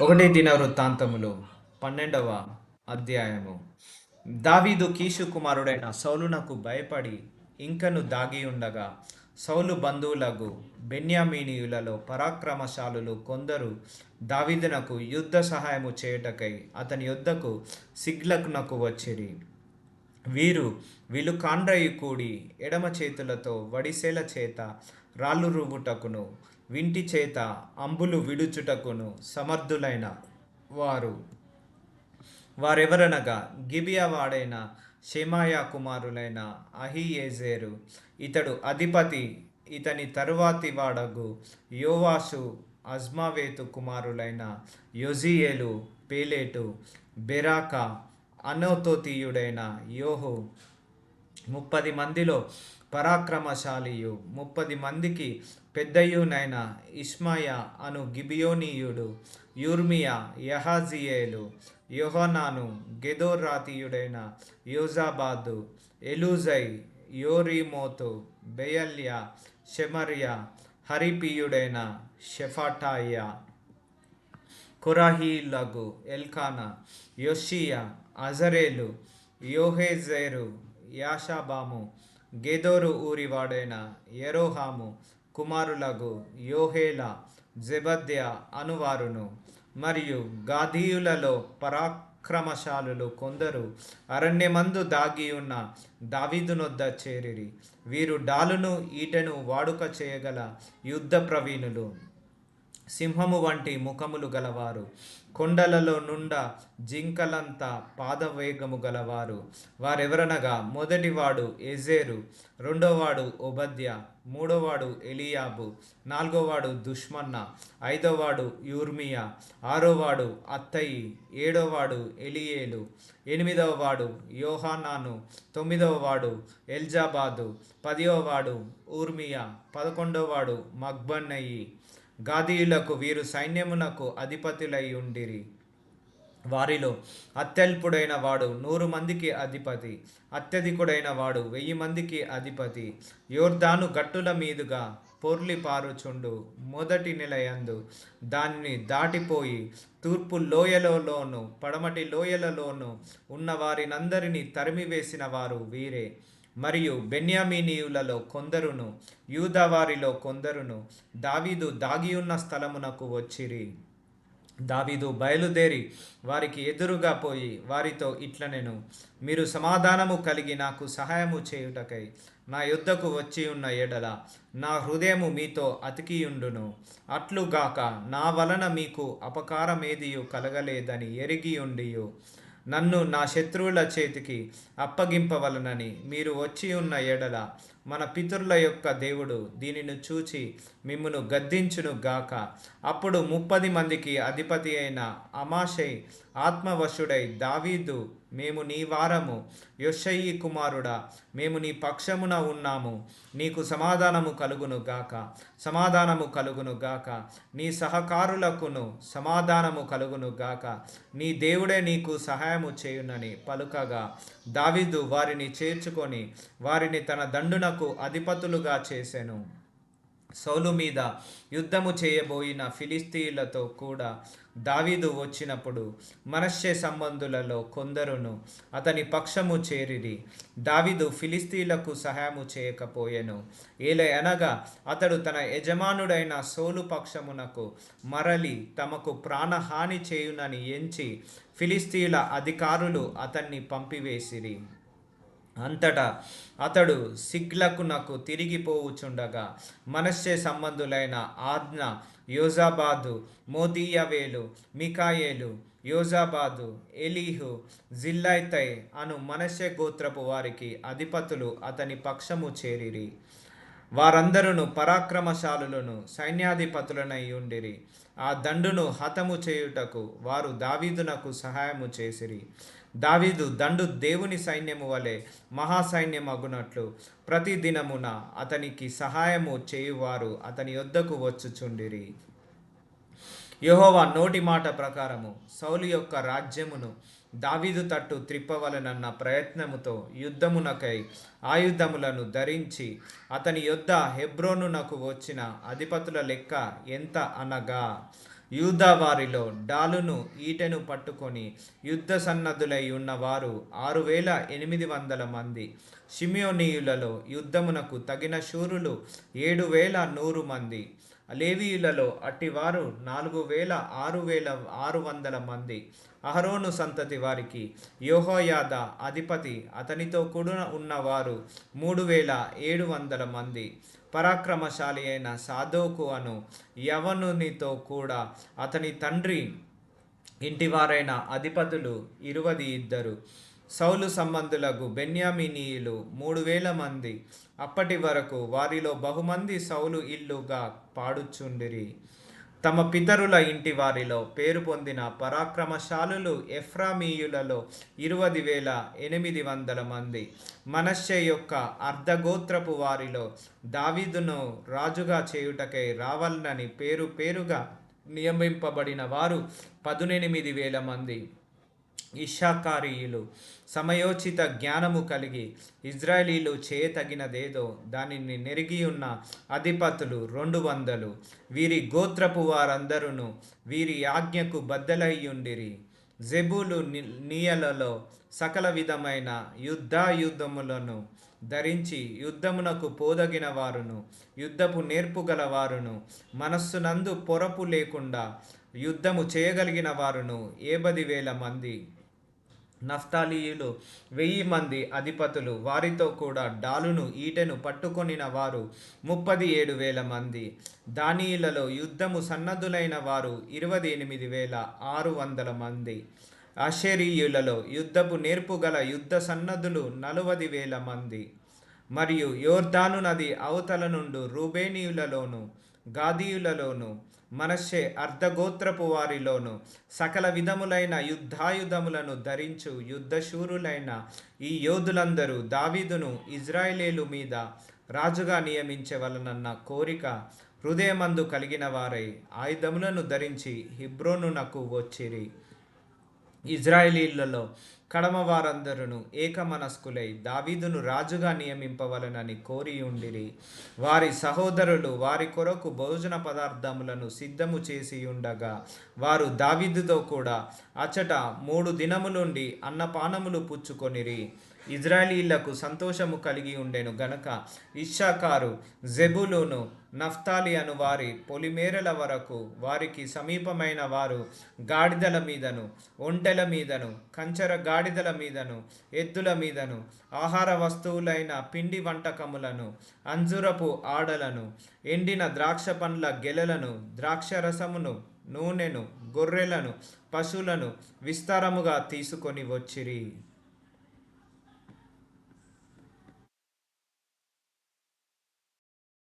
ఒకటి దినవృత్తాంతములు 12వ అధ్యాయము. దావీదు కీషు కుమారుడైన సౌలునకు భయపడి ఇంకను దాగి ఉండగా, సౌలు బంధువులకు బెన్యామీనీయులలో పరాక్రమశాలులు కొందరు దావీదునకు యుద్ధ సహాయము చేయుటకై అతని యొద్దకు సిగ్లకునకు వచ్చిరి. వీరు విలుకాండ్రయి కూడి ఎడమ చేతులతో వడిసెల చేత రాళ్ళు రువ్వుటకును, వింటి చేత అంబులు విడుచుటకును సమర్థులైన వారు. వారెవరనగా గిబియా వాడైన షెమాయా కుమారులైన అహీయెజెరు ఇతడు అధిపతి, ఇతని తరువాతి వాడగు యోవాషు, అజ్మావేతు కుమారులైన యొజియేలు, పేలేటు, బెరాకా, అనోతోతీయుడైన యోహు 30 మందిలో పరాక్రమశాలియు, 30 మందికి పెద్దయునైన ఇష్మాయా అను గిబియోనీయుడు, యూర్మియా, యహాజియేలు, యోహానాను, గెదోరాతీయుడైన యోజాబాదు, ఎలూజై, యోరీమోతు, బెయల్యా, షెమర్యా, హరిపీయుడైన షెఫాటాయా, కొరాహీలగు ఎల్కానా, యోషియా, అజరేలు, యోహెజెరు, యాషాబాము, గెదోరు ఊరివాడైన యెరోహాము కుమారులగు యోహేల, జెబద్యా అనువారును. మరియు గాదీయులలో పరాక్రమశాలులు కొందరు అరణ్యమందు దాగి ఉన్న దావీదునొద్ద చేరిరి. వీరు డాలును ఈటెను వాడుక చేయగల యుద్ధ ప్రవీణులు, సింహము వంటి ముఖములు గలవారు, కొండలలో నుండా జింకలంత పాదవేగము గలవారు. వారెవరనగా మొదటివాడు ఎజేరు, రెండోవాడు ఒబద్య, మూడోవాడు ఎలియాబు, నాలుగోవాడు దుష్మన్న, ఐదోవాడు యూర్మియా, ఆరోవాడు అత్తయి, ఏడోవాడు ఎలియేలు, ఎనిమిదవవాడు యోహానాను, తొమ్మిదవవాడు ఎల్జాబాదు, పదివవాడు ఊర్మియా, 11వాడు మగ్బన్నయి. గాదీయులకు వీరు సైన్యమునకు అధిపతులై ఉండిరి. వారిలో అత్యల్పుడైన వాడు 100 మందికి అధిపతి, అత్యధికుడైన వాడు 1000 మందికి అధిపతి. యోర్దాను గట్టుల మీదుగా పొర్లి పారుచుండు మొదటి నెలయందు దానిని దాటిపోయి తూర్పు లోయలలోను పడమటి లోయలలోను ఉన్న వారినందరినీ తరిమివేసిన వారు వీరే. మరియు బెన్యామీనీయులలో కొందరును యూదావారిలో కొందరును దావీదు దాగియున్న స్థలమునకు వచ్చిరి. దావీదు బయలుదేరి వారికి ఎదురుగా పోయి వారితో ఇట్లనెను: మీరు సమాధానము కలిగి నాకు సహాయము చేయుటకై నా యుద్ధకు వచ్చి ఉన్న ఎడల నా హృదయము మీతో అతికియుండును. అట్లుగాక నా వలన మీకు అపకారమేదియు కలగలేదని ఎరిగియుండియు నన్ను నా శత్రువుల చేతికి అప్పగింపవలనని మీరు వచ్చి ఉన్న ఎడల మన పితరుల యొక్క దేవుడు దీనిని చూచి మిమ్మును గద్దించును గాక. అప్పుడు 30 మందికి అధిపతి అయిన అమాషై ఆత్మవశుడై దావీదు, మేము నీ వారము, యొషయి కుమారుడా, మేము నీ పక్షమున ఉన్నాము, నీకు సమాధానము కలుగును గాక, సమాధానము కలుగును గాక, నీ సహకారులకును సమాధానము కలుగును గాక, నీ దేవుడే నీకు సహాయము చేయునని పలుకగా, దావీదు వారిని చేర్చుకొని వారిని తన దండునకు అధిపతులుగా చేసెను. సౌలు మీద యుద్ధము చేయబోయిన ఫిలిస్తీయులతో కూడా దావీదు వచ్చినప్పుడు మనష్షే సంబంధులలో కొందరును అతని పక్షము చేరిరి. దావీదు ఫిలిస్తీయులకు సహాయము చేయకపోయెను. ఏలయనగా అతడు తన యజమానుడైన సౌలు పక్షమునకు మరలి తమకు ప్రాణహాని చేయునని ఎంచి ఫిలిస్తీయుల అధికారులు అతన్ని పంపివేసిరి. అంతటా అతడు సిగ్లకునకు తిరిగిపోవుచుండగా మనష్షే సంబంధులైన ఆజ్ఞ, యోజాబాదు, మోదీయవేలు, మికాయేలు, యోజాబాదు, ఎలీహు, జిల్లైతై అను మనష్షే గోత్రపు వారికి అధిపతులు అతని పక్షము చేరిరి. వారందరూ పరాక్రమశాలులను సైన్యాధిపతులనై ఉండిరి. ఆ దండును హతము చేయుటకు వారు దావీదునకు సహాయము చేసిరి. దావీదు దండు దేవుని సైన్యము వలె మహాసైన్యమగునట్లు ప్రతి దినమున అతనికి సహాయము చేయువారు అతని యొద్దకు వచ్చుచుండిరి. యెహోవా నోటి మాట ప్రకారము సౌలు యొక్క రాజ్యమును దావీదు తట్టు త్రిప్పవలనన్న ప్రయత్నముతో యుద్ధమునకై ఆయుధములను ధరించి అతని యొద్ద హెబ్రోనునకు వచ్చిన అధిపతుల లెక్క ఎంత అనగా యూదా వారిలో డాలును ఈటెను పట్టుకొని యుద్ధ సన్నద్ధులై ఉన్నవారు 6,800 మంది. షిమియోనీయులలో యుద్ధమునకు తగిన శూరులు 7,100 మంది. లేవీయులలో అట్టివారు 4,600 మంది. అహరోను సంతతి వారికి యెహోయాద అధిపతి, అతనితో కూడా ఉన్నవారు 3,700 మంది. పరాక్రమశాలి అయిన సాదోకు అను యవనునితో కూడా అతని తండ్రి ఇంటివారైన అధిపతులు 22. సౌలు సంబంధులకు బెన్యామీనీయులు 3,000 మంది. అప్పటి వరకు వారిలో బహుమంది సౌలు ఇల్లుగా పాడుచుండిరి. తమ పితరుల ఇంటి వారిలో పేరు పొందిన పరాక్రమశాలులు ఎఫ్రామీయులలో 20,800 మంది. మనష్షే యొక్క అర్ధగోత్రపు వారిలో దావీదును రాజుగా చేయుటకై రావాలని పేరు పేరుగా నియమింపబడిన వారు 18,000 మంది. ఇశ్శాఖారీయులు సమయోచిత జ్ఞానము కలిగి ఇజ్రాయేలీలు చేయతగినదేదో దానిని నెరిగియున్న అధిపతులు 200. వీరి గోత్రపు వారందరూ వీరి ఆజ్ఞకు బద్దలయ్యుండిరి. జెబూలు నీయలలో సకల విధమైన యుద్ధములను ధరించి యుద్ధమునకు పోదగిన వారును యుద్ధపు నేర్పుగల వారును మనస్సునందు పొరపు లేకుండా యుద్ధము చేయగలిగిన వారును 70,000 మంది. నఫ్తాలీయులు 1,000 మంది అధిపతులు, వారితో కూడా డాలును ఈటెను పట్టుకొనిన వారు 37,000 మంది. దానియులలో యుద్ధము సన్నద్ధులైన వారు 28,600 మంది. ఆషేరీయులలో యుద్ధపు నేర్పుగల యుద్ధ సన్నద్ధులు 40,000 మంది. మరియు యోర్దాను నది అవతల నుండి రూబేనీయులలోను గాదీయులలోను మనష్షే అర్ధగోత్రపు వారిలోను సకల విధములైన యుద్ధాయుధములను ధరించు యుద్ధశూరులైన ఈ యోధులందరూ దావీదును ఇజ్రాయేలీలు మీద రాజుగా నియమించవలనన్న కోరిక హృదయమందు కలిగిన వారై ఆయుధములను ధరించి హెబ్రోనునకు వచ్చిరి. ఇజ్రాయేలీలలో కడమ వారందరూ ఏకమనస్కులై దావీదును రాజుగా నియమింపవలనని కోరియుండిరి. వారి సహోదరులు వారి కొరకు భోజన పదార్థములను సిద్ధము చేసి ఉండగా వారు దావీదుతో కూడా అచట 3 దినములుండి అన్నపానములు పుచ్చుకొనిరి. ఇజ్రాయేలీలకు సంతోషము కలిగి ఉండెను గనక ఇశ్శాఖారు, జెబూలూను, నఫ్తాలి అను వారి పొలిమేరల వరకు వారికి సమీపమైన వారు గాడిదల మీదను ఒంటెల మీదను కంచర గాడిదల మీదను ఎద్దుల మీదను ఆహార వస్తువులైన పిండి వంటకములను అంజురపు ఆడలను ఎండిన ద్రాక్ష పండ్ల గెలలను ద్రాక్షరసమును నూనెను గొర్రెలను పశువులను విస్తారముగా తీసుకొని వచ్చిరి.